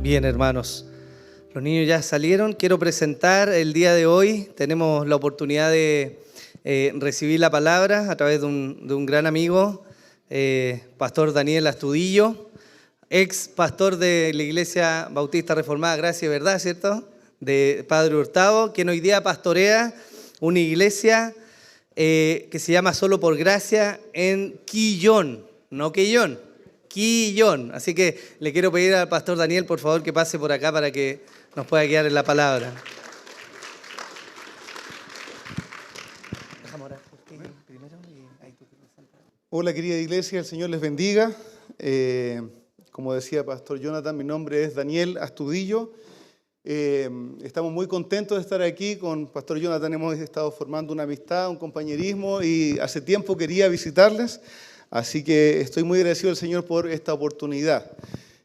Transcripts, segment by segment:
Bien, hermanos, los niños ya salieron. Quiero presentar el día de hoy. Tenemos la oportunidad de recibir la palabra a través de un gran amigo, Pastor Daniel Astudillo, ex pastor de la Iglesia Bautista Reformada Gracia y Verdad, ¿cierto? De Padre Hurtado, quien hoy día pastorea una iglesia que se llama Solo por Gracia en Quillón, no Quillón. Quillón. Así que le quiero pedir al pastor Daniel, por favor, que pase por acá para que nos pueda guiar en la palabra. Hola, querida iglesia, el Señor les bendiga. Como decía Pastor Jonathan, mi nombre es Daniel Astudillo. Estamos muy contentos de estar aquí con Pastor Jonathan. Hemos estado formando una amistad, un compañerismo y hace tiempo quería visitarles. Así que estoy muy agradecido al Señor por esta oportunidad.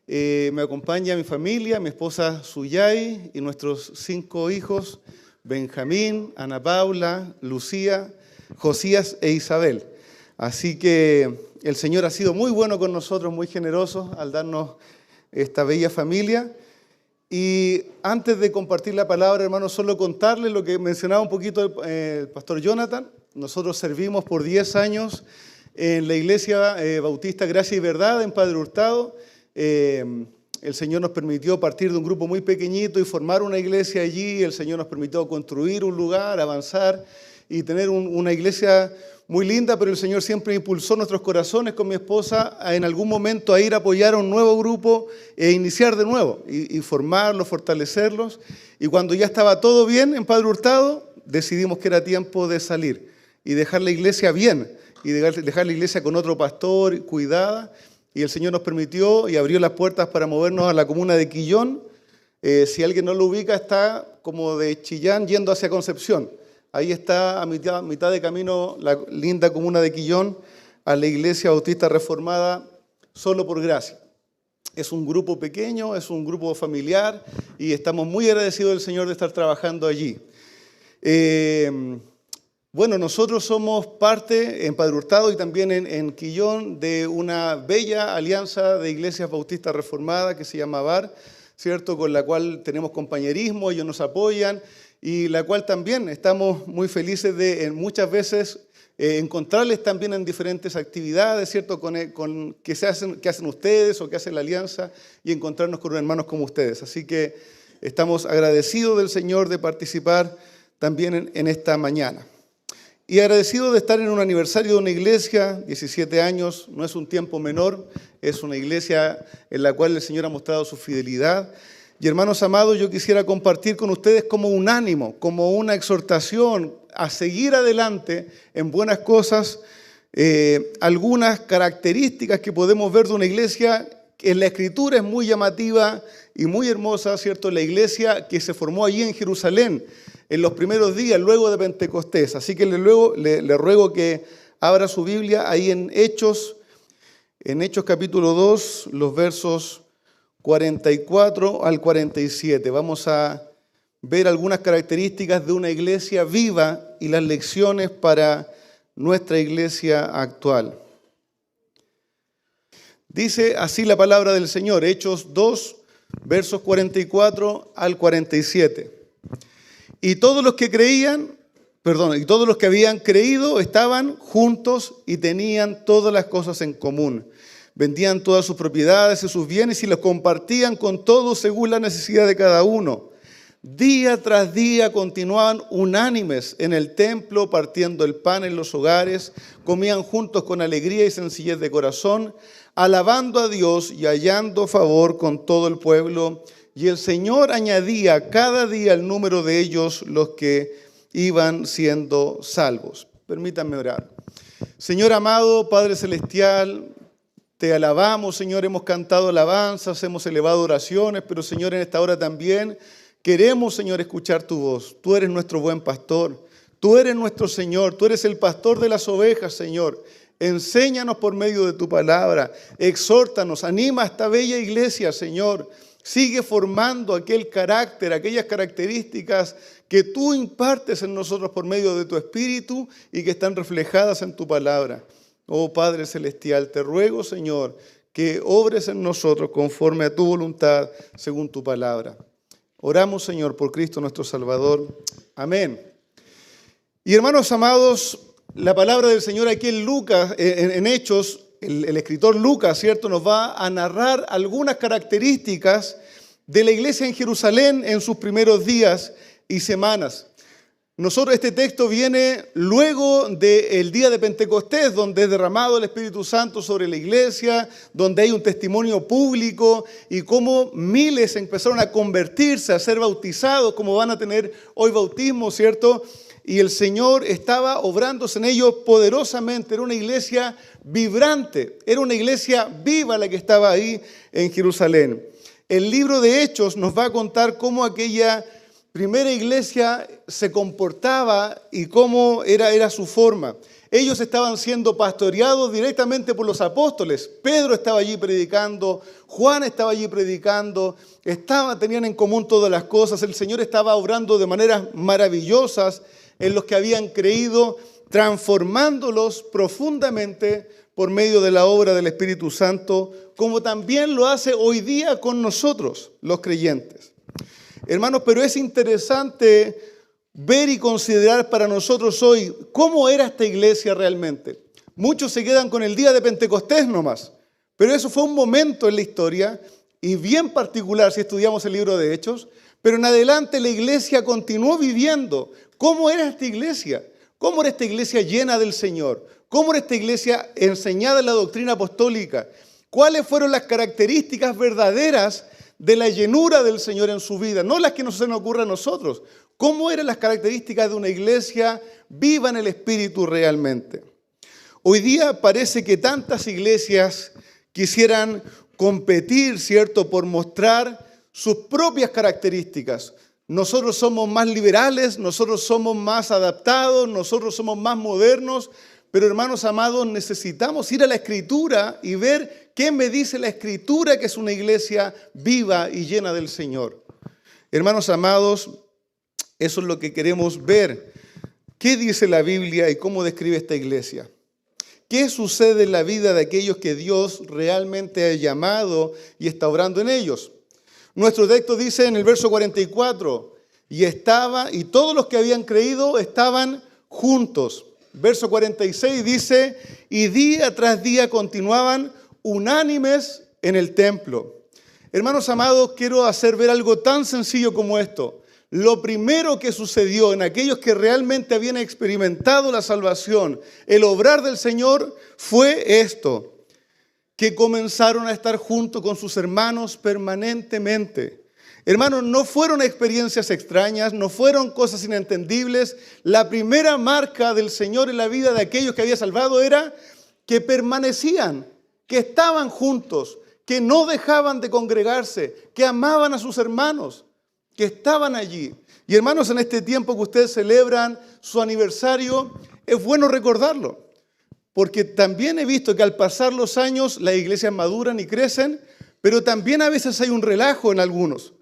Me acompaña mi familia, mi esposa Suyay y nuestros 5 hijos, Benjamín, Ana Paula, Lucía, Josías e Isabel. Así que el Señor ha sido muy bueno con nosotros, muy generoso al darnos esta bella familia. Y antes de compartir la palabra, hermanos, solo contarles lo que mencionaba un poquito el pastor Jonathan. Nosotros servimos por 10 años en la Iglesia Bautista Gracia y Verdad en Padre Hurtado. El Señor nos permitió partir de un grupo muy pequeñito y formar una iglesia allí. El Señor nos permitió construir un lugar, avanzar y tener una iglesia muy linda, pero el Señor siempre impulsó nuestros corazones con mi esposa en algún momento a ir a apoyar a un nuevo grupo e iniciar de nuevo y formarlos, fortalecerlos. Y cuando ya estaba todo bien en Padre Hurtado, decidimos que era tiempo de salir y dejar la iglesia bien y dejar la iglesia con otro pastor, cuidada. Y el Señor nos permitió y abrió las puertas para movernos a la comuna de Quillón. Si alguien no lo ubica, está como de Chillán yendo hacia Concepción. Ahí está a mitad de camino la linda comuna de Quillón, a la Iglesia Bautista Reformada Solo por Gracia. Es un grupo pequeño, es un grupo familiar y estamos muy agradecidos del Señor de estar trabajando allí. Bueno, nosotros somos parte en Padre Hurtado y también en Quillón de una bella alianza de iglesias bautistas reformadas que se llama VAR, ¿cierto? Con la cual tenemos compañerismo, ellos nos apoyan y la cual también estamos muy felices de muchas veces encontrarles también en diferentes actividades, ¿cierto? Que hacen ustedes o que hace la alianza y encontrarnos con hermanos como ustedes. Así que estamos agradecidos del Señor de participar también en esta mañana. Y agradecido de estar en un aniversario de una iglesia, 17 años, no es un tiempo menor, es una iglesia en la cual el Señor ha mostrado su fidelidad. Y hermanos amados, yo quisiera compartir con ustedes como un ánimo, como una exhortación a seguir adelante en buenas cosas, algunas características que podemos ver de una iglesia que en la Escritura es muy llamativa y muy hermosa, ¿cierto? La iglesia que se formó allí en Jerusalén, en los primeros días, luego de Pentecostés. Así que le ruego que abra su Biblia ahí en Hechos capítulo 2, los versos 44 al 47. Vamos a ver algunas características de una iglesia viva y las lecciones para nuestra iglesia actual. Dice así la palabra del Señor, Hechos 2, versos 44 al 47. Y todos los que habían creído estaban juntos y tenían todas las cosas en común. Vendían todas sus propiedades y sus bienes y los compartían con todos según la necesidad de cada uno. Día tras día continuaban unánimes en el templo, partiendo el pan en los hogares, comían juntos con alegría y sencillez de corazón, alabando a Dios y hallando favor con todo el pueblo. Y el Señor añadía cada día el número de ellos, los que iban siendo salvos. Permítanme orar. Señor amado, Padre Celestial, te alabamos, Señor, hemos cantado alabanzas, hemos elevado oraciones, pero Señor, en esta hora también queremos, Señor, escuchar tu voz. Tú eres nuestro buen pastor, tú eres nuestro Señor, tú eres el pastor de las ovejas, Señor. Enséñanos por medio de tu palabra, exhórtanos, anima a esta bella iglesia, Señor. Sigue formando aquel carácter, aquellas características que tú impartes en nosotros por medio de tu Espíritu y que están reflejadas en tu palabra. Oh Padre Celestial, te ruego, Señor, que obres en nosotros conforme a tu voluntad, según tu palabra. Oramos, Señor, por Cristo nuestro Salvador. Amén. Y hermanos amados, la palabra del Señor aquí en Lucas, en Hechos, el escritor Lucas, ¿cierto?, nos va a narrar algunas características de la iglesia en Jerusalén en sus primeros días y semanas. Este texto viene luego del día de Pentecostés, donde es derramado el Espíritu Santo sobre la iglesia, donde hay un testimonio público y cómo miles empezaron a convertirse, a ser bautizados, como van a tener hoy bautismo, ¿cierto? Y el Señor estaba obrándose en ellos poderosamente. Era una iglesia vibrante, era una iglesia viva la que estaba ahí en Jerusalén. El libro de Hechos nos va a contar cómo aquella primera iglesia se comportaba y cómo era su forma. Ellos estaban siendo pastoreados directamente por los apóstoles. Pedro estaba allí predicando, Juan estaba allí predicando, tenían en común todas las cosas. El Señor estaba obrando de maneras maravillosas en los que habían creído, transformándolos profundamente por medio de la obra del Espíritu Santo, como también lo hace hoy día con nosotros, los creyentes. Hermanos, pero es interesante ver y considerar para nosotros hoy cómo era esta iglesia realmente. Muchos se quedan con el día de Pentecostés nomás, pero eso fue un momento en la historia y bien particular si estudiamos el libro de Hechos, pero en adelante la iglesia continuó viviendo. ¿Cómo era esta iglesia? ¿Cómo era esta iglesia llena del Señor? ¿Cómo era esta iglesia enseñada en la doctrina apostólica? ¿Cuáles fueron las características verdaderas de la llenura del Señor en su vida? No las que se nos ocurren a nosotros. ¿Cómo eran las características de una iglesia viva en el Espíritu realmente? Hoy día parece que tantas iglesias quisieran competir, ¿cierto?, por mostrar sus propias características. Nosotros somos más liberales, nosotros somos más adaptados, nosotros somos más modernos, pero hermanos amados, necesitamos ir a la Escritura y ver qué me dice la Escritura que es una iglesia viva y llena del Señor. Hermanos amados, eso es lo que queremos ver. ¿Qué dice la Biblia y cómo describe esta iglesia? ¿Qué sucede en la vida de aquellos que Dios realmente ha llamado y está obrando en ellos? Nuestro texto dice en el verso 44, y todos los que habían creído estaban juntos. Verso 46 dice, y día tras día continuaban unánimes en el templo. Hermanos amados, quiero hacer ver algo tan sencillo como esto. Lo primero que sucedió en aquellos que realmente habían experimentado la salvación, el obrar del Señor, fue esto, que comenzaron a estar junto con sus hermanos permanentemente. Hermanos, no fueron experiencias extrañas, no fueron cosas inentendibles. La primera marca del Señor en la vida de aquellos que había salvado era que permanecían, que estaban juntos, que no dejaban de congregarse, que amaban a sus hermanos, que estaban allí. Y hermanos, en este tiempo que ustedes celebran su aniversario, es bueno recordarlo. Porque también he visto que al pasar los años las iglesias maduran y crecen, pero también a veces hay un relajo en algunos.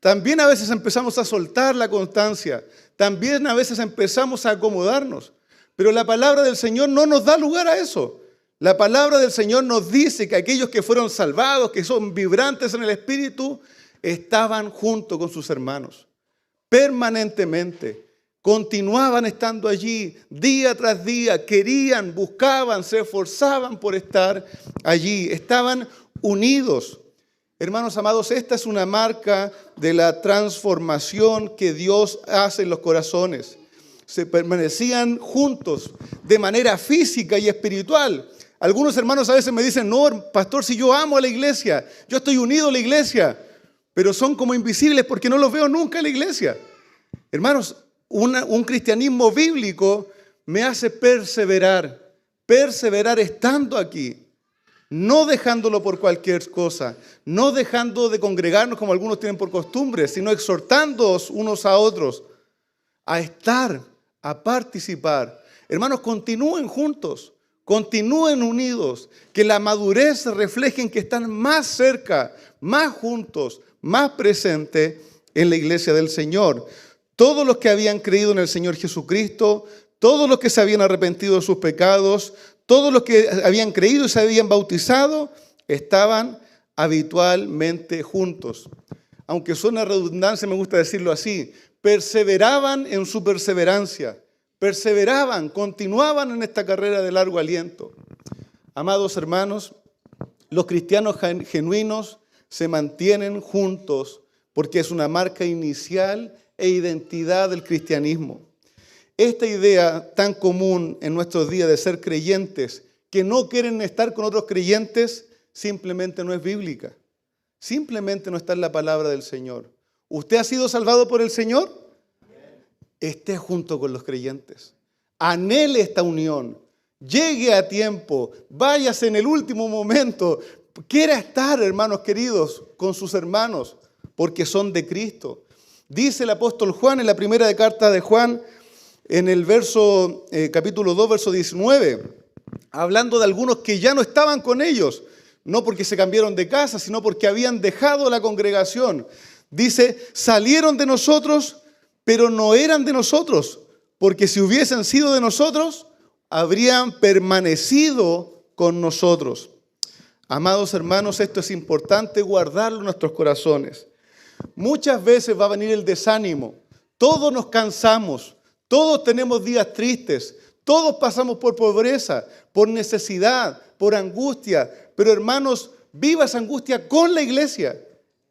También a veces empezamos a soltar la constancia. También a veces empezamos a acomodarnos. Pero la palabra del Señor no nos da lugar a eso. La palabra del Señor nos dice que aquellos que fueron salvados, que son vibrantes en el Espíritu, estaban junto con sus hermanos. Permanentemente. Continuaban estando allí día tras día, querían, buscaban, se esforzaban por estar allí, estaban unidos. Hermanos amados, esta es una marca de la transformación que Dios hace en los corazones. Se permanecían juntos de manera física y espiritual. Algunos hermanos a veces me dicen, no, pastor, si yo amo a la iglesia, yo estoy unido a la iglesia, pero son como invisibles porque no los veo nunca en la iglesia. Hermanos, un cristianismo bíblico me hace perseverar estando aquí, no dejándolo por cualquier cosa, no dejando de congregarnos como algunos tienen por costumbre, sino exhortándoos unos a otros a estar, a participar. Hermanos, continúen juntos, continúen unidos, que la madurez se refleje en que están más cerca, más juntos, más presentes en la iglesia del Señor. Todos los que habían creído en el Señor Jesucristo, todos los que se habían arrepentido de sus pecados, todos los que habían creído y se habían bautizado, estaban habitualmente juntos. Aunque suena redundancia, me gusta decirlo así, perseveraban en su perseverancia, perseveraban, continuaban en esta carrera de largo aliento. Amados hermanos, los cristianos genuinos se mantienen juntos porque es una marca inicial e identidad del cristianismo. Esta idea tan común en nuestros días de ser creyentes que no quieren estar con otros creyentes simplemente no es bíblica. Simplemente no está en la palabra del Señor. ¿Usted ha sido salvado por el Señor? Esté junto con los creyentes. Anhele esta unión. Llegue a tiempo. Váyase en el último momento. Quiera estar, hermanos queridos, con sus hermanos, porque son de Cristo. Dice el apóstol Juan en la primera carta de Juan, en el capítulo 2, verso 19, hablando de algunos que ya no estaban con ellos, no porque se cambiaron de casa, sino porque habían dejado la congregación. Dice, salieron de nosotros, pero no eran de nosotros, porque si hubiesen sido de nosotros, habrían permanecido con nosotros. Amados hermanos, esto es importante guardarlo en nuestros corazones. Muchas veces va a venir el desánimo. Todos nos cansamos, todos tenemos días tristes, todos pasamos por pobreza, por necesidad, por angustia. Pero hermanos, viva esa angustia con la iglesia.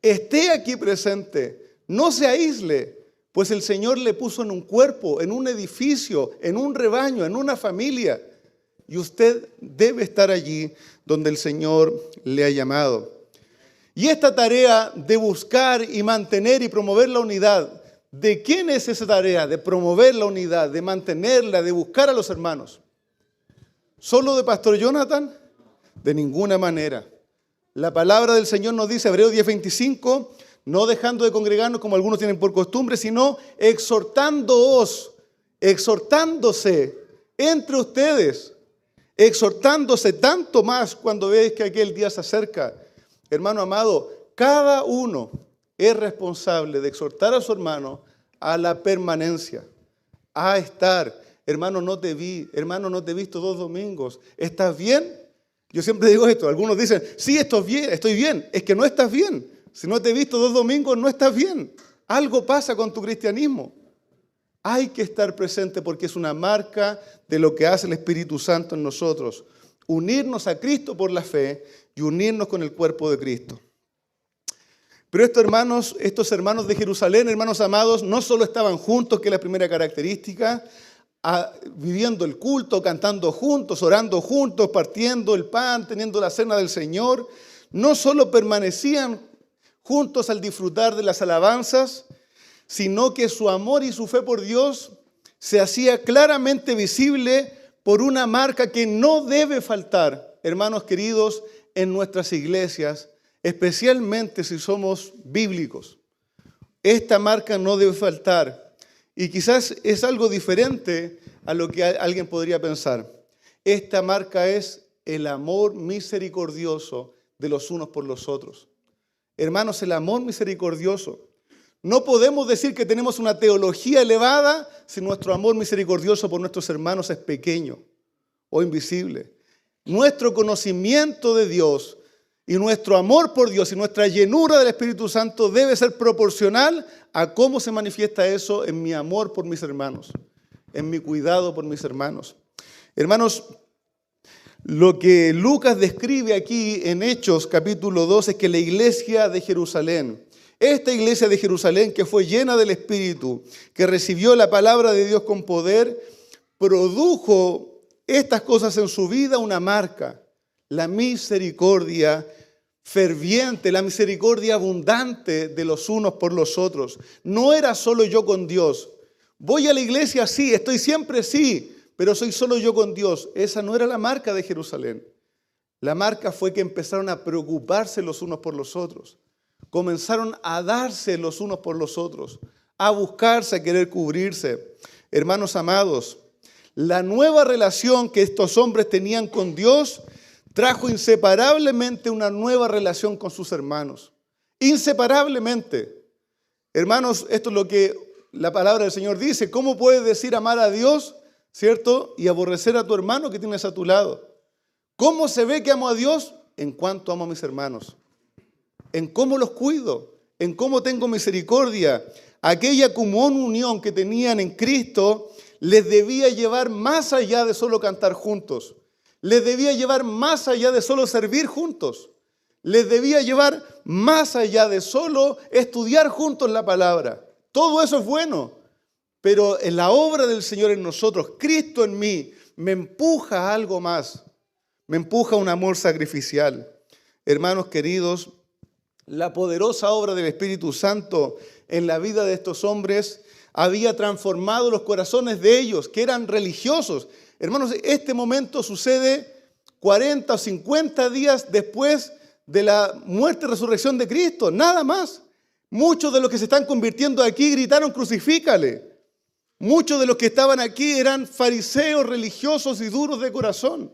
Esté aquí presente, no se aísle, pues el Señor le puso en un cuerpo, en un edificio, en un rebaño, en una familia. Y usted debe estar allí donde el Señor le ha llamado. Y esta tarea de buscar y mantener y promover la unidad, ¿de quién es esa tarea? De promover la unidad, de mantenerla, de buscar a los hermanos. ¿Solo de Pastor Jonathan? De ninguna manera. La palabra del Señor nos dice, Hebreos 10:25, no dejando de congregarnos como algunos tienen por costumbre, sino exhortándoos, exhortándose entre ustedes, exhortándose tanto más cuando veis que aquel día se acerca. Hermano amado, cada uno es responsable de exhortar a su hermano a la permanencia, a estar. Hermano, no te vi, hermano, no te he visto 2 domingos. ¿Estás bien? Yo siempre digo esto, algunos dicen, sí, estoy bien. Es que no estás bien. Si no te he visto 2 domingos, no estás bien. Algo pasa con tu cristianismo. Hay que estar presente porque es una marca de lo que hace el Espíritu Santo en nosotros. Unirnos a Cristo por la fe y unirnos con el cuerpo de Cristo. Pero estos hermanos de Jerusalén, hermanos amados, no solo estaban juntos, que es la primera característica, viviendo el culto, cantando juntos, orando juntos, partiendo el pan, teniendo la cena del Señor. No solo permanecían juntos al disfrutar de las alabanzas, sino que su amor y su fe por Dios se hacía claramente visible por una marca que no debe faltar, hermanos queridos, en nuestras iglesias, especialmente si somos bíblicos. Esta marca no debe faltar. Y quizás es algo diferente a lo que alguien podría pensar. Esta marca es el amor misericordioso de los unos por los otros. Hermanos, el amor misericordioso. No podemos decir que tenemos una teología elevada si nuestro amor misericordioso por nuestros hermanos es pequeño o invisible. Nuestro conocimiento de Dios y nuestro amor por Dios y nuestra llenura del Espíritu Santo debe ser proporcional a cómo se manifiesta eso en mi amor por mis hermanos, en mi cuidado por mis hermanos. Hermanos, lo que Lucas describe aquí en Hechos capítulo 2 es que la iglesia de Jerusalén, esta iglesia de Jerusalén que fue llena del Espíritu, que recibió la palabra de Dios con poder, produjo estas cosas en su vida, una marca, la misericordia ferviente, la misericordia abundante de los unos por los otros. No era solo yo con Dios. Voy a la iglesia, sí, estoy siempre sí, pero soy solo yo con Dios. Esa no era la marca de Jerusalén. La marca fue que empezaron a preocuparse los unos por los otros. Comenzaron a darse los unos por los otros, a buscarse, a querer cubrirse. Hermanos amados, la nueva relación que estos hombres tenían con Dios trajo inseparablemente una nueva relación con sus hermanos. Inseparablemente. Hermanos, esto es lo que la palabra del Señor dice. ¿Cómo puedes decir amar a Dios, cierto, y aborrecer a tu hermano que tienes a tu lado? ¿Cómo se ve que amo a Dios? en cuánto amo a mis hermanos, en cómo los cuido, en cómo tengo misericordia. Aquella comunión que tenían en Cristo les debía llevar más allá de solo cantar juntos. Les debía llevar más allá de solo servir juntos. Les debía llevar más allá de solo estudiar juntos la palabra. Todo eso es bueno, pero en la obra del Señor en nosotros, Cristo en mí, me empuja a algo más. Me empuja a un amor sacrificial. Hermanos queridos, la poderosa obra del Espíritu Santo en la vida de estos hombres había transformado los corazones de ellos, que eran religiosos. Hermanos, este momento sucede 40 o 50 días después de la muerte y resurrección de Cristo, nada más. Muchos de los que se están convirtiendo aquí gritaron crucifícale. Muchos de los que estaban aquí eran fariseos religiosos y duros de corazón.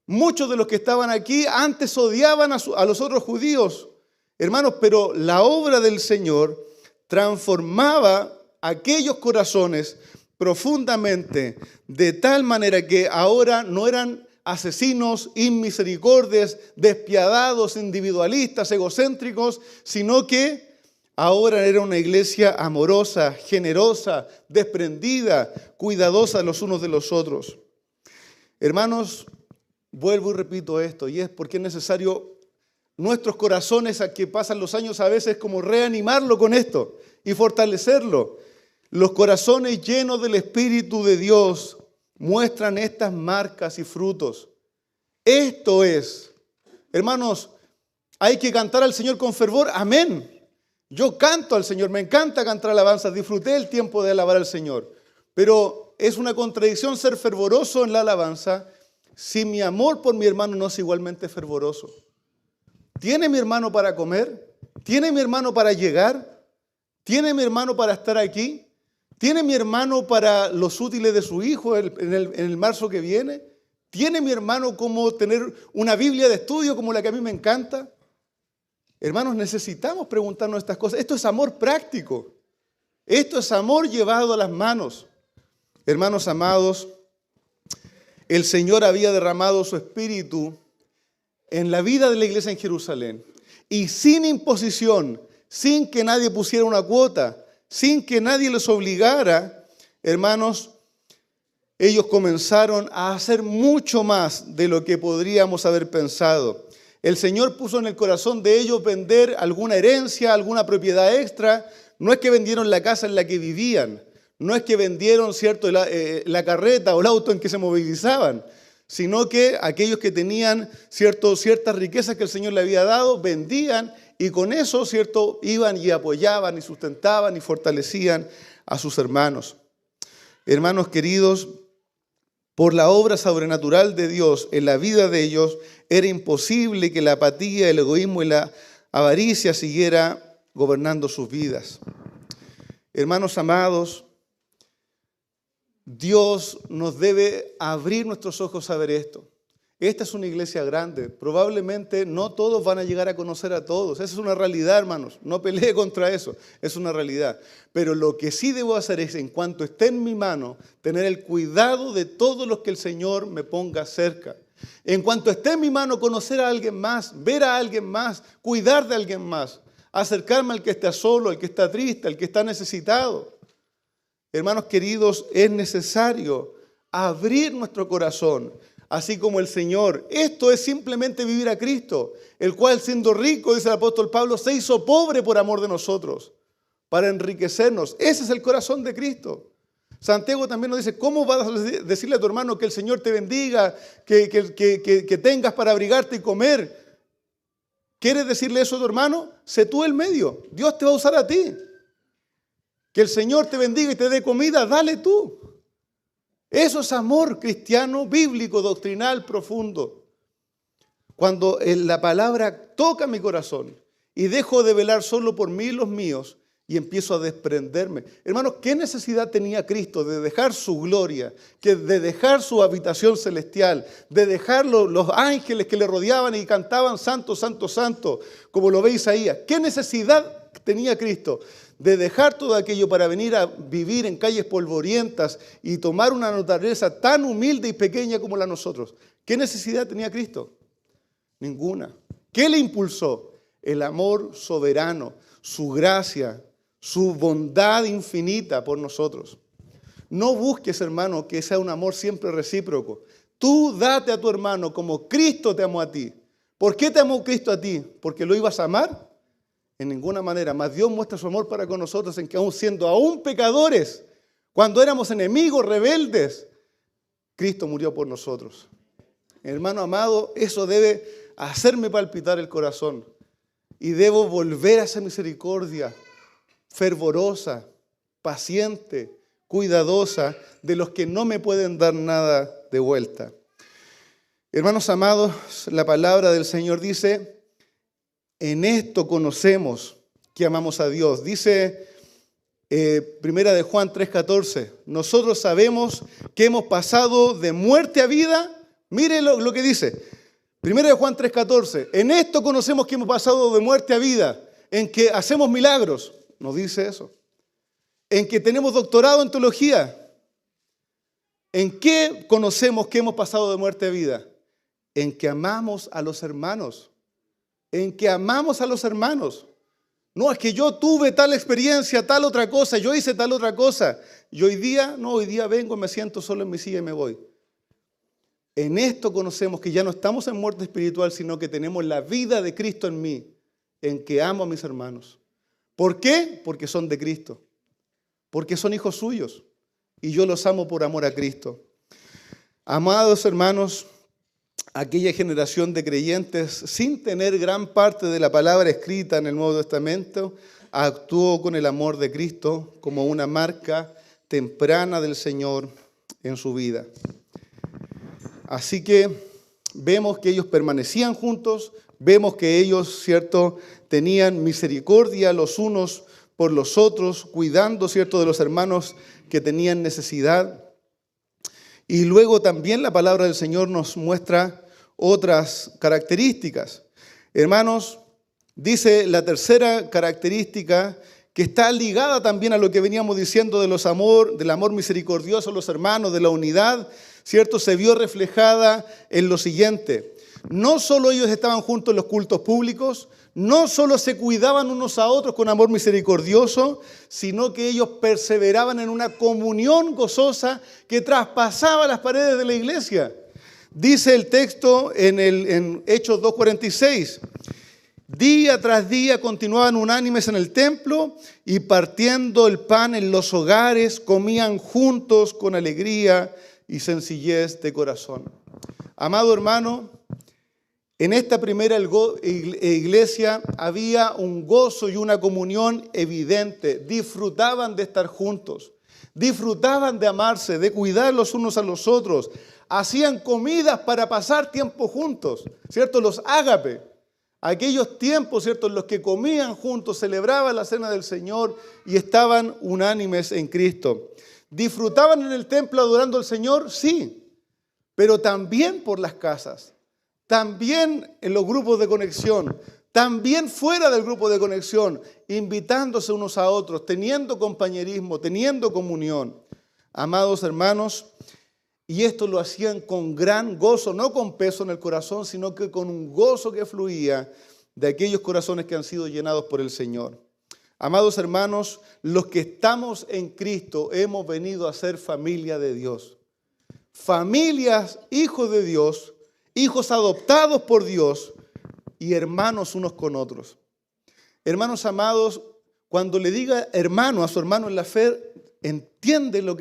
Muchos de los que estaban aquí antes odiaban a los otros judíos. Hermanos, pero la obra del Señor transformaba aquellos corazones profundamente, de tal manera que ahora no eran asesinos, inmisericordias, despiadados, individualistas, egocéntricos, sino que ahora era una iglesia amorosa, generosa, desprendida, cuidadosa los unos de los otros. Hermanos, vuelvo y repito esto, y es porque es necesario nuestros corazones, a que pasan los años a veces, como reanimarlo con esto y fortalecerlo. Los corazones llenos del Espíritu de Dios muestran estas marcas y frutos. Esto es, hermanos, hay que cantar al Señor con fervor, amén. Yo canto al Señor, me encanta cantar alabanzas, disfruté el tiempo de alabar al Señor, pero es una contradicción ser fervoroso en la alabanza si mi amor por mi hermano no es igualmente fervoroso. ¿Tiene mi hermano para comer? ¿Tiene mi hermano para llegar? ¿Tiene mi hermano para estar aquí? ¿Tiene mi hermano para los útiles de su hijo en el marzo que viene? ¿Tiene mi hermano como tener una Biblia de estudio como la que a mí me encanta? Hermanos, necesitamos preguntarnos estas cosas. Esto es amor práctico. Esto es amor llevado a las manos. Hermanos amados, el Señor había derramado su Espíritu en la vida de la iglesia en Jerusalén. Y sin imposición, sin que nadie pusiera una cuota, sin que nadie les obligara, hermanos, ellos comenzaron a hacer mucho más de lo que podríamos haber pensado. El Señor puso en el corazón de ellos vender alguna herencia, alguna propiedad extra. No es que vendieron la casa en la que vivían, no es que vendieron, ¿cierto?, la carreta o el auto en que se movilizaban, sino que aquellos que tenían, ¿cierto?, ciertas riquezas que el Señor le había dado, vendían y con eso, ¿cierto?, iban y apoyaban y sustentaban y fortalecían a sus hermanos. Hermanos queridos, por la obra sobrenatural de Dios en la vida de ellos, era imposible que la apatía, el egoísmo y la avaricia siguiera gobernando sus vidas. Hermanos amados, Dios nos debe abrir nuestros ojos a ver esto. Esta es una iglesia grande. Probablemente no todos van a llegar a conocer a todos. Esa es una realidad, hermanos. No pelee contra eso. Es una realidad. Pero lo que sí debo hacer es, en cuanto esté en mi mano, tener el cuidado de todos los que el Señor me ponga cerca. En cuanto esté en mi mano, conocer a alguien más, ver a alguien más, cuidar de alguien más, acercarme al que está solo, al que está triste, al que está necesitado. Hermanos queridos, es necesario abrir nuestro corazón, así como el Señor. Esto es simplemente vivir a Cristo, el cual siendo rico, dice el apóstol Pablo, se hizo pobre por amor de nosotros, para enriquecernos. Ese es el corazón de Cristo. Santiago también nos dice, ¿cómo vas a decirle a tu hermano que el Señor te bendiga, que tengas para abrigarte y comer? ¿Quieres decirle eso a tu hermano? Sé tú el medio. Dios te va a usar a ti. Que el Señor te bendiga y te dé comida, dale tú. Eso es amor cristiano, bíblico, doctrinal, profundo. Cuando la palabra toca mi corazón y dejo de velar solo por mí y los míos y empiezo a desprenderme. Hermanos, ¿qué necesidad tenía Cristo de dejar su gloria, de dejar su habitación celestial, de dejar los ángeles que le rodeaban y cantaban santo, santo, santo, como lo ve Isaías? ¿Qué necesidad tenía Cristo de dejar todo aquello para venir a vivir en calles polvorientas y tomar una naturaleza tan humilde y pequeña como la de nosotros? ¿Qué necesidad tenía Cristo? Ninguna. ¿Qué le impulsó? El amor soberano, su gracia, su bondad infinita por nosotros. No busques, hermano, que sea un amor siempre recíproco. Tú date a tu hermano como Cristo te amó a ti. ¿Por qué te amó Cristo a ti? ¿Porque lo ibas a amar? En ninguna manera. Mas Dios muestra su amor para con nosotros en que aún siendo pecadores, cuando éramos enemigos, rebeldes, Cristo murió por nosotros. Hermano amado, eso debe hacerme palpitar el corazón. Y debo volver a esa misericordia fervorosa, paciente, cuidadosa de los que no me pueden dar nada de vuelta. Hermanos amados, la palabra del Señor dice, en esto conocemos que amamos a Dios. Dice Primera de Juan 3:14, nosotros sabemos que hemos pasado de muerte a vida. Mire lo que dice, Primera de Juan 3:14, en esto conocemos que hemos pasado de muerte a vida, en que hacemos milagros, nos dice eso, en que tenemos doctorado en teología. ¿En qué conocemos que hemos pasado de muerte a vida? En que amamos a los hermanos. En que amamos a los hermanos. No, es que yo tuve tal experiencia, tal otra cosa, yo hice tal otra cosa. Y hoy día vengo, me siento solo en mi silla y me voy. En esto conocemos que ya no estamos en muerte espiritual, sino que tenemos la vida de Cristo en mí, en que amo a mis hermanos. ¿Por qué? Porque son de Cristo. Porque son hijos suyos. Y yo los amo por amor a Cristo. Amados hermanos, aquella generación de creyentes, sin tener gran parte de la palabra escrita en el Nuevo Testamento, actuó con el amor de Cristo como una marca temprana del Señor en su vida. Así que vemos que ellos permanecían juntos, vemos que ellos, ¿cierto?, tenían misericordia los unos por los otros, cuidando, ¿cierto?, de los hermanos que tenían necesidad. Y luego también la palabra del Señor nos muestra otras características. Hermanos, dice la tercera característica que está ligada también a lo que veníamos diciendo del amor misericordioso a los hermanos, de la unidad, ¿cierto? Se vio reflejada en lo siguiente. No solo ellos estaban juntos en los cultos públicos, no solo se cuidaban unos a otros con amor misericordioso, sino que ellos perseveraban en una comunión gozosa que traspasaba las paredes de la iglesia. Dice el texto en Hechos 2:46, día tras día continuaban unánimes en el templo y partiendo el pan en los hogares, comían juntos con alegría y sencillez de corazón. Amado hermano, en esta primera iglesia había un gozo y una comunión evidente. Disfrutaban de estar juntos, disfrutaban de amarse, de cuidar los unos a los otros. Hacían comidas para pasar tiempo juntos, ¿cierto? Los ágape, aquellos tiempos, ¿cierto?, en los que comían juntos, celebraban la cena del Señor y estaban unánimes en Cristo. ¿Disfrutaban en el templo adorando al Señor? Sí, pero también por las casas. También en los grupos de conexión, también fuera del grupo de conexión, invitándose unos a otros, teniendo compañerismo, teniendo comunión. Amados hermanos, y esto lo hacían con gran gozo, no con peso en el corazón, sino que con un gozo que fluía de aquellos corazones que han sido llenados por el Señor. Amados hermanos, los que estamos en Cristo hemos venido a ser familia de Dios. Familias, hijos de Dios, hijos adoptados por Dios y hermanos unos con otros. Hermanos amados, cuando le diga hermano a su hermano en la fe, entienda lo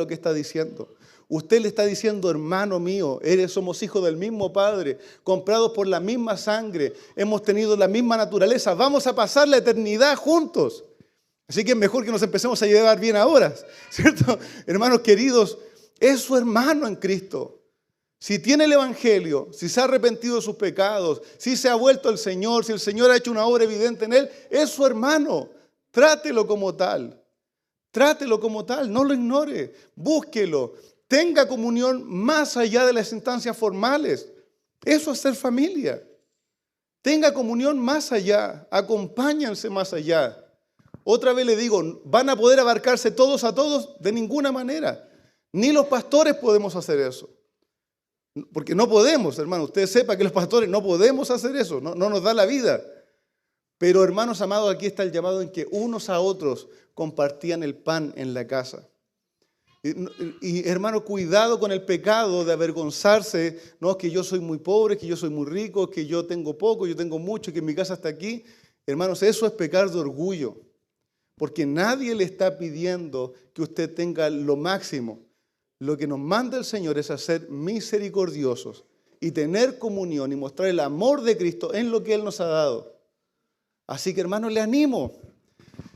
que está diciendo. Usted le está diciendo, hermano mío, somos hijos del mismo Padre, comprados por la misma sangre, hemos tenido la misma naturaleza, vamos a pasar la eternidad juntos. Así que es mejor que nos empecemos a llevar bien ahora, ¿cierto? Hermanos queridos, es su hermano en Cristo. Si tiene el Evangelio, si se ha arrepentido de sus pecados, si se ha vuelto al Señor, si el Señor ha hecho una obra evidente en él, es su hermano. Trátelo como tal. Trátelo como tal, no lo ignore, búsquelo. Tenga comunión más allá de las instancias formales. Eso es ser familia. Tenga comunión más allá, acompáñense más allá. Otra vez le digo, ¿van a poder abarcarse todos a todos? De ninguna manera. Ni los pastores podemos hacer eso. Porque no podemos, hermano. Usted sepa que los pastores no podemos hacer eso, no nos da la vida. Pero, hermanos amados, aquí está el llamado en que unos a otros compartían el pan en la casa. Y hermano, cuidado con el pecado de avergonzarse, no, que yo soy muy pobre, que yo soy muy rico, que yo tengo poco, yo tengo mucho, que mi casa está aquí. Hermanos, eso es pecar de orgullo, porque nadie le está pidiendo que usted tenga lo máximo. Lo que nos manda el Señor es a ser misericordiosos y tener comunión y mostrar el amor de Cristo en lo que Él nos ha dado. Así que, hermanos, le animo.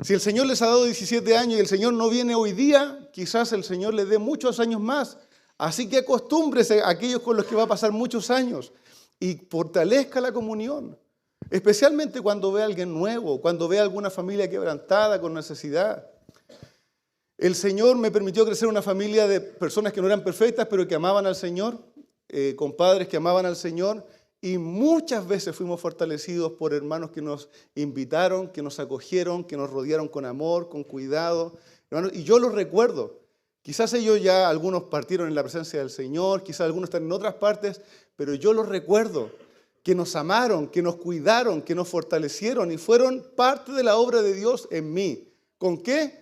Si el Señor les ha dado 17 años y el Señor no viene hoy día, quizás el Señor les dé muchos años más. Así que acostúmbrese a aquellos con los que va a pasar muchos años y fortalezca la comunión. Especialmente cuando ve a alguien nuevo, cuando ve a alguna familia quebrantada con necesidad. El Señor me permitió crecer una familia de personas que no eran perfectas, pero que amaban al Señor, con padres que amaban al Señor. Y muchas veces fuimos fortalecidos por hermanos que nos invitaron, que nos acogieron, que nos rodearon con amor, con cuidado. Hermanos, y yo los recuerdo. Quizás ellos ya, algunos partieron en la presencia del Señor, quizás algunos están en otras partes, pero yo los recuerdo, que nos amaron, que nos cuidaron, que nos fortalecieron y fueron parte de la obra de Dios en mí. ¿Con qué?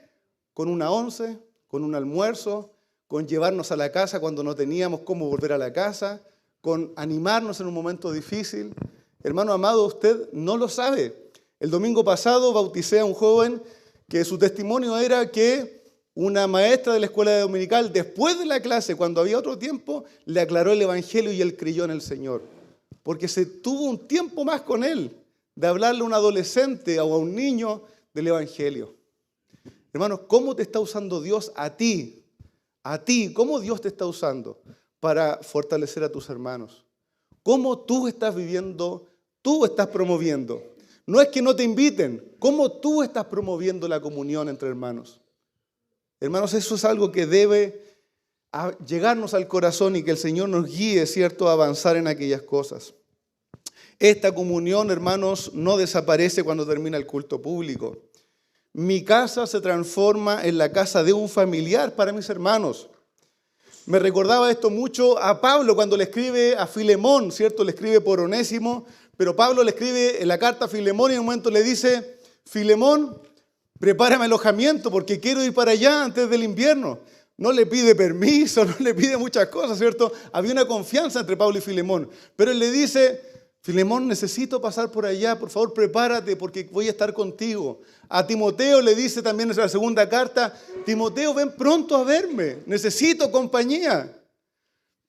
Con una once, con un almuerzo, con llevarnos a la casa cuando no teníamos cómo volver a la casa, con animarnos en un momento difícil. Hermano amado, usted no lo sabe. El domingo pasado bauticé a un joven que su testimonio era que una maestra de la escuela dominical, después de la clase, cuando había otro tiempo, le aclaró el Evangelio y él creyó en el Señor. Porque se tuvo un tiempo más con él, de hablarle a un adolescente o a un niño del Evangelio. Hermanos, ¿cómo te está usando Dios a ti? A ti, ¿cómo Dios te está usando para fortalecer a tus hermanos? ¿Cómo tú estás viviendo, tú estás promoviendo? No es que no te inviten, ¿cómo tú estás promoviendo la comunión entre hermanos? Hermanos, eso es algo que debe llegarnos al corazón y que el Señor nos guíe, ¿cierto?, a avanzar en aquellas cosas. Esta comunión, hermanos, no desaparece cuando termina el culto público. Mi casa se transforma en la casa de un familiar para mis hermanos. Me recordaba esto mucho a Pablo cuando le escribe a Filemón, ¿cierto? Le escribe por Onésimo, pero Pablo le escribe en la carta a Filemón y en un momento le dice: Filemón, prepárame alojamiento porque quiero ir para allá antes del invierno. No le pide permiso, no le pide muchas cosas, ¿cierto? Había una confianza entre Pablo y Filemón, pero él le dice: Filemón, necesito pasar por allá, por favor prepárate porque voy a estar contigo. A Timoteo le dice también en la segunda carta: Timoteo, ven pronto a verme, necesito compañía.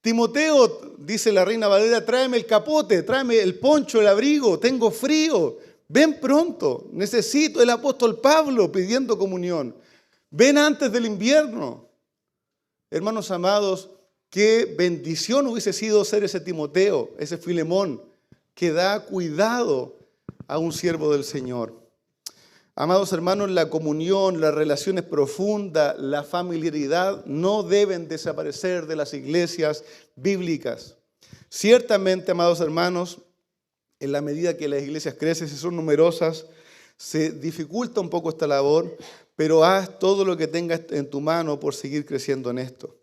Timoteo, dice la Reina Valera, tráeme el capote, tráeme el poncho, el abrigo, tengo frío, ven pronto, necesito. El apóstol Pablo pidiendo comunión, ven antes del invierno. Hermanos amados, qué bendición hubiese sido ser ese Timoteo, ese Filemón, que da cuidado a un siervo del Señor. Amados hermanos, la comunión, las relaciones profundas, la familiaridad no deben desaparecer de las iglesias bíblicas. Ciertamente, amados hermanos, en la medida que las iglesias crecen y son numerosas, se dificulta un poco esta labor, pero haz todo lo que tengas en tu mano por seguir creciendo en esto.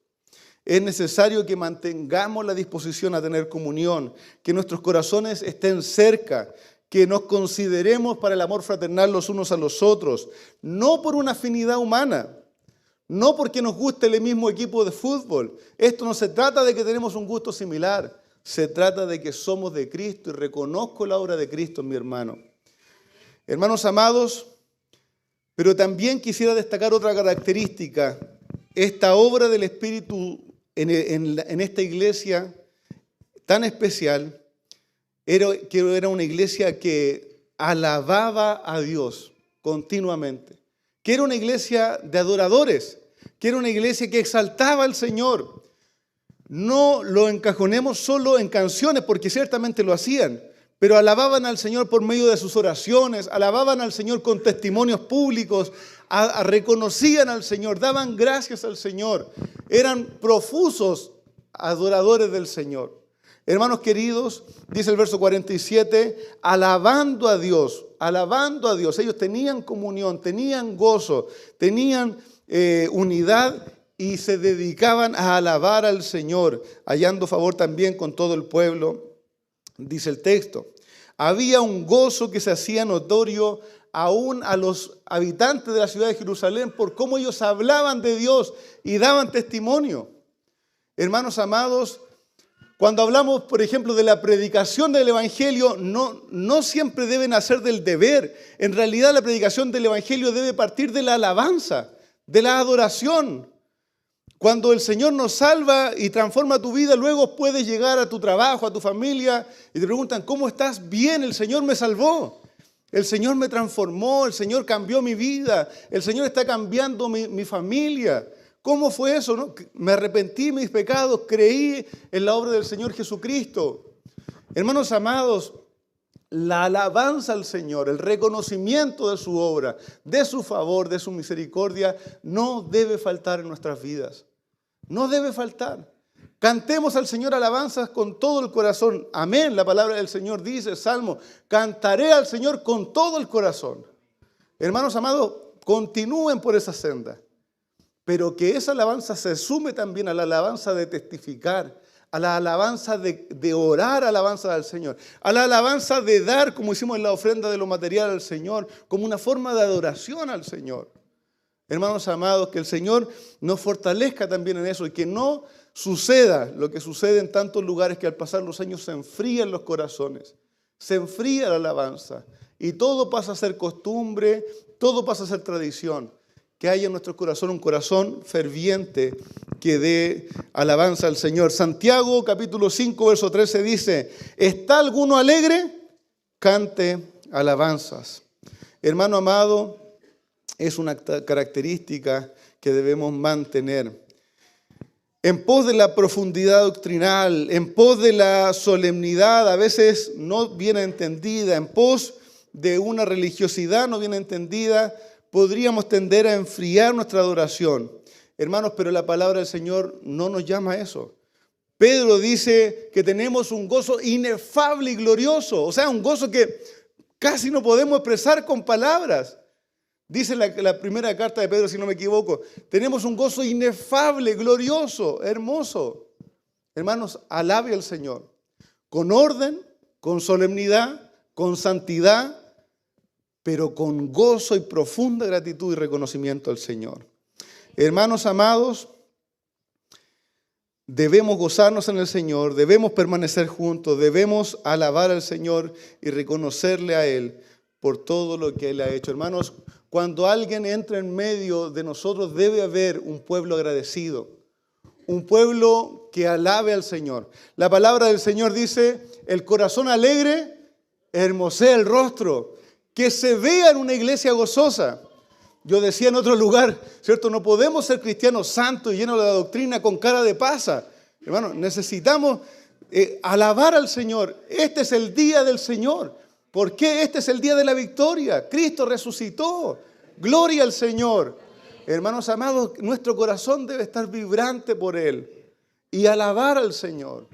Es necesario que mantengamos la disposición a tener comunión, que nuestros corazones estén cerca, que nos consideremos para el amor fraternal los unos a los otros, no por una afinidad humana, no porque nos guste el mismo equipo de fútbol. Esto no se trata de que tenemos un gusto similar, se trata de que somos de Cristo y reconozco la obra de Cristo en mi hermano. Hermanos amados, pero también quisiera destacar otra característica. Esta obra del Espíritu en esta iglesia tan especial era una iglesia que alababa a Dios continuamente, que era una iglesia de adoradores, que era una iglesia que exaltaba al Señor. No lo encajonemos solo en canciones, porque ciertamente lo hacían, pero alababan al Señor por medio de sus oraciones, alababan al Señor con testimonios públicos, reconocían al Señor, daban gracias al Señor, eran profusos adoradores del Señor. Hermanos queridos, dice el verso 47, alabando a Dios, alabando a Dios. Ellos tenían comunión, tenían gozo, tenían unidad y se dedicaban a alabar al Señor, hallando favor también con todo el pueblo, dice el texto. Había un gozo que se hacía notorio aún a los habitantes de la ciudad de Jerusalén por cómo ellos hablaban de Dios y daban testimonio. Hermanos amados, cuando hablamos, por ejemplo, de la predicación del Evangelio, no siempre debe nacer del deber. En realidad, la predicación del Evangelio debe partir de la alabanza, de la adoración. Cuando el Señor nos salva y transforma tu vida, luego puedes llegar a tu trabajo, a tu familia, y te preguntan, ¿cómo estás? Bien, el Señor me salvó. El Señor me transformó, el Señor cambió mi vida, el Señor está cambiando mi familia. ¿Cómo fue eso? ¿No? Me arrepentí de mis pecados, creí en la obra del Señor Jesucristo. Hermanos amados, la alabanza al Señor, el reconocimiento de su obra, de su favor, de su misericordia, no debe faltar en nuestras vidas. No debe faltar. Cantemos al Señor alabanzas con todo el corazón. Amén. La palabra del Señor dice, Salmo, cantaré al Señor con todo el corazón. Hermanos amados, continúen por esa senda. Pero que esa alabanza se sume también a la alabanza de testificar, a la alabanza de orar, alabanza al Señor, a la alabanza de dar, como hicimos en la ofrenda de lo material al Señor, como una forma de adoración al Señor. Hermanos amados, que el Señor nos fortalezca también en eso y que no suceda lo que sucede en tantos lugares que al pasar los años se enfrían los corazones, se enfría la alabanza y todo pasa a ser costumbre, todo pasa a ser tradición. Que haya en nuestro corazón un corazón ferviente que dé alabanza al Señor. Santiago capítulo 5 verso 13 dice, ¿está alguno alegre? Cante alabanzas. Hermano amado, es una característica que debemos mantener. En pos de la profundidad doctrinal, en pos de la solemnidad a veces no bien entendida, en pos de una religiosidad no bien entendida, podríamos tender a enfriar nuestra adoración. Hermanos, pero la palabra del Señor no nos llama a eso. Pedro dice que tenemos un gozo inefable y glorioso, o sea, un gozo que casi no podemos expresar con palabras. Dice la primera carta de Pedro, si no me equivoco, tenemos un gozo inefable, glorioso, hermoso. Hermanos, alabe al Señor, con orden, con solemnidad, con santidad, pero con gozo y profunda gratitud y reconocimiento al Señor. Hermanos amados, debemos gozarnos en el Señor, debemos permanecer juntos, debemos alabar al Señor y reconocerle a Él por todo lo que Él ha hecho. Hermanos, cuando alguien entra en medio de nosotros debe haber un pueblo agradecido, un pueblo que alabe al Señor. La palabra del Señor dice, el corazón alegre hermosea el rostro. Que se vea en una iglesia gozosa. Yo decía en otro lugar, ¿cierto? No podemos ser cristianos santos y llenos de la doctrina con cara de pasa. Hermano, necesitamos alabar al Señor. Este es el día del Señor. ¿Por qué? Este es el día de la victoria. Cristo resucitó. Gloria al Señor. Hermanos amados, nuestro corazón debe estar vibrante por Él y alabar al Señor,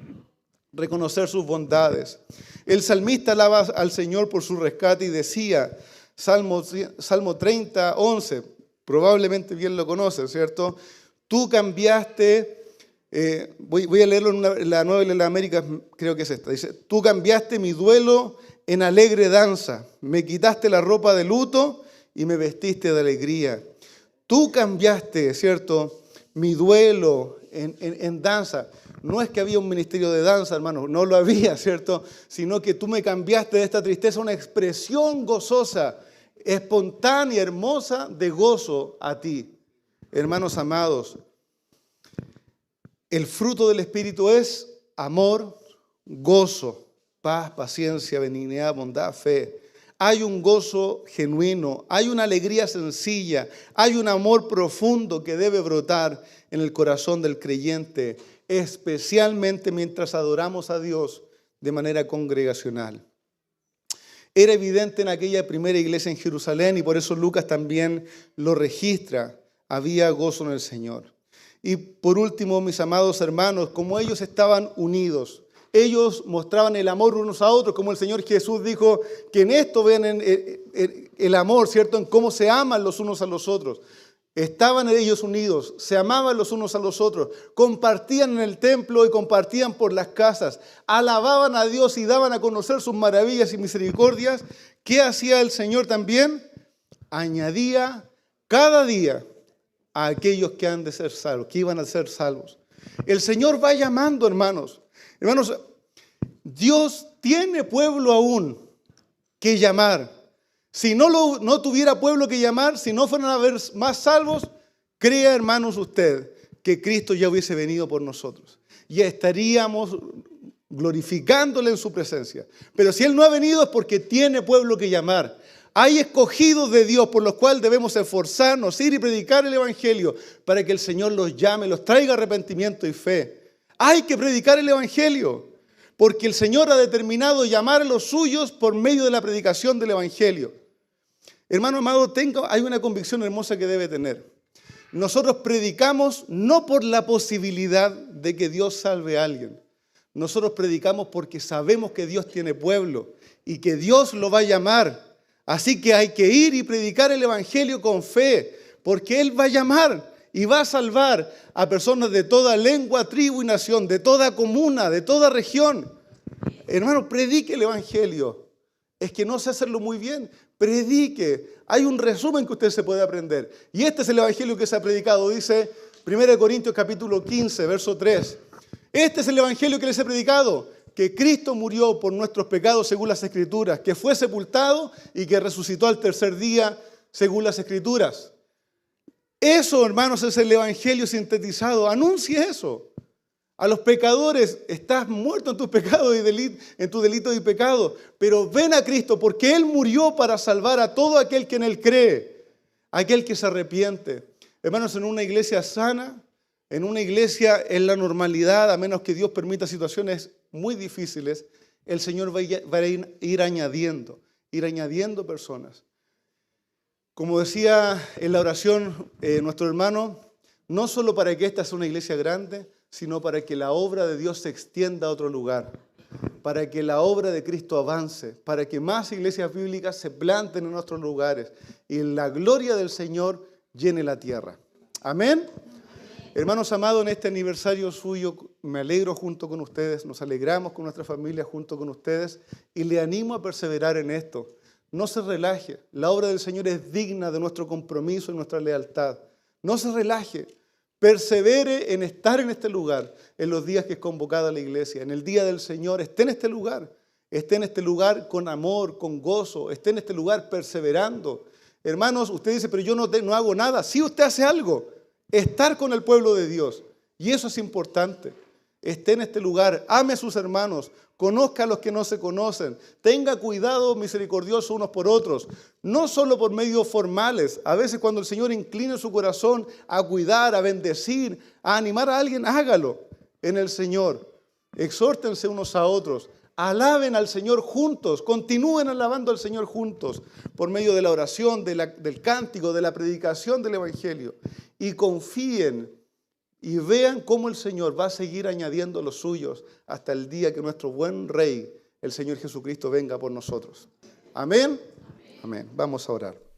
reconocer sus bondades. El salmista alaba al Señor por su rescate y decía, Salmo 30, 11, probablemente bien lo conocen, ¿cierto? Tú cambiaste, voy a leerlo en la Nueva de la América, creo que es esta, dice, tú cambiaste mi duelo en alegre danza, me quitaste la ropa de luto y me vestiste de alegría. Tú cambiaste, ¿cierto?, mi duelo en danza. No es que había un ministerio de danza, hermano, no lo había, ¿cierto? Sino que tú me cambiaste de esta tristeza a una expresión gozosa, espontánea, hermosa, de gozo a ti. Hermanos amados, el fruto del Espíritu es amor, gozo, paz, paciencia, benignidad, bondad, fe. Hay un gozo genuino, hay una alegría sencilla, hay un amor profundo que debe brotar en el corazón del creyente, especialmente mientras adoramos a Dios de manera congregacional. Era evidente en aquella primera iglesia en Jerusalén y por eso Lucas también lo registra. Había gozo en el Señor. Y por último, mis amados hermanos, como ellos estaban unidos, ellos mostraban el amor unos a otros, como el Señor Jesús dijo que en esto vean el amor, ¿cierto? En cómo se aman los unos a los otros. Estaban ellos unidos, se amaban los unos a los otros, compartían en el templo y compartían por las casas, alababan a Dios y daban a conocer sus maravillas y misericordias. ¿Qué hacía el Señor también? Añadía cada día a aquellos que han de ser salvos, que iban a ser salvos. El Señor va llamando, hermanos. Hermanos, Dios tiene pueblo aún que llamar. Si no tuviera pueblo que llamar, si no fueran a haber más salvos, crea, hermanos, usted que Cristo ya hubiese venido por nosotros. Ya estaríamos glorificándole en su presencia. Pero si Él no ha venido es porque tiene pueblo que llamar. Hay escogidos de Dios por los cuales debemos esforzarnos, ir y predicar el Evangelio para que el Señor los llame, los traiga arrepentimiento y fe. Hay que predicar el Evangelio porque el Señor ha determinado llamar a los suyos por medio de la predicación del Evangelio. Hermano amado, hay una convicción hermosa que debe tener. Nosotros predicamos no por la posibilidad de que Dios salve a alguien. Nosotros predicamos porque sabemos que Dios tiene pueblo y que Dios lo va a llamar. Así que hay que ir y predicar el Evangelio con fe, porque Él va a llamar y va a salvar a personas de toda lengua, tribu y nación, de toda comuna, de toda región. Hermano, predique el Evangelio. Es que no sé hacerlo muy bien. Predique. Hay un resumen que usted se puede aprender. Y este es el Evangelio que se ha predicado. Dice 1 Corintios capítulo 15, verso 3. Este es el Evangelio que les he predicado, que Cristo murió por nuestros pecados según las Escrituras, que fue sepultado y que resucitó al tercer día según las Escrituras. Eso, hermanos, es el Evangelio sintetizado. Anuncie eso. A los pecadores, estás muerto en tus pecados y en tu delito y pecado, pero ven a Cristo porque Él murió para salvar a todo aquel que en Él cree, aquel que se arrepiente. Hermanos, en una iglesia sana, en una iglesia en la normalidad, a menos que Dios permita situaciones muy difíciles, el Señor va a ir añadiendo personas. Como decía en la oración nuestro hermano, no solo para que esta sea una iglesia grande, sino para que la obra de Dios se extienda a otro lugar, para que la obra de Cristo avance, para que más iglesias bíblicas se planten en otros lugares y la gloria del Señor llene la tierra. Amén. Hermanos amados, en este aniversario suyo me alegro junto con ustedes, nos alegramos con nuestra familia junto con ustedes y le animo a perseverar en esto. No se relaje, la obra del Señor es digna de nuestro compromiso y nuestra lealtad. No se relaje, persevere en estar en este lugar en los días que es convocada la iglesia. En el día del Señor, esté en este lugar con amor, con gozo, esté en este lugar perseverando. Hermanos, usted dice, pero yo no hago nada. Sí, usted hace algo. Estar con el pueblo de Dios. Y eso es importante. Esté en este lugar, ame a sus hermanos, conozca a los que no se conocen, tenga cuidado misericordioso unos por otros, no solo por medios formales. A veces cuando el Señor incline su corazón a cuidar, a bendecir, a animar a alguien, hágalo en el Señor. Exhórtense unos a otros, alaben al Señor juntos, continúen alabando al Señor juntos por medio de la oración, del cántico, de la predicación del Evangelio y confíen y vean cómo el Señor va a seguir añadiendo los suyos hasta el día que nuestro buen Rey, el Señor Jesucristo, venga por nosotros. Amén. Amén. Vamos a orar.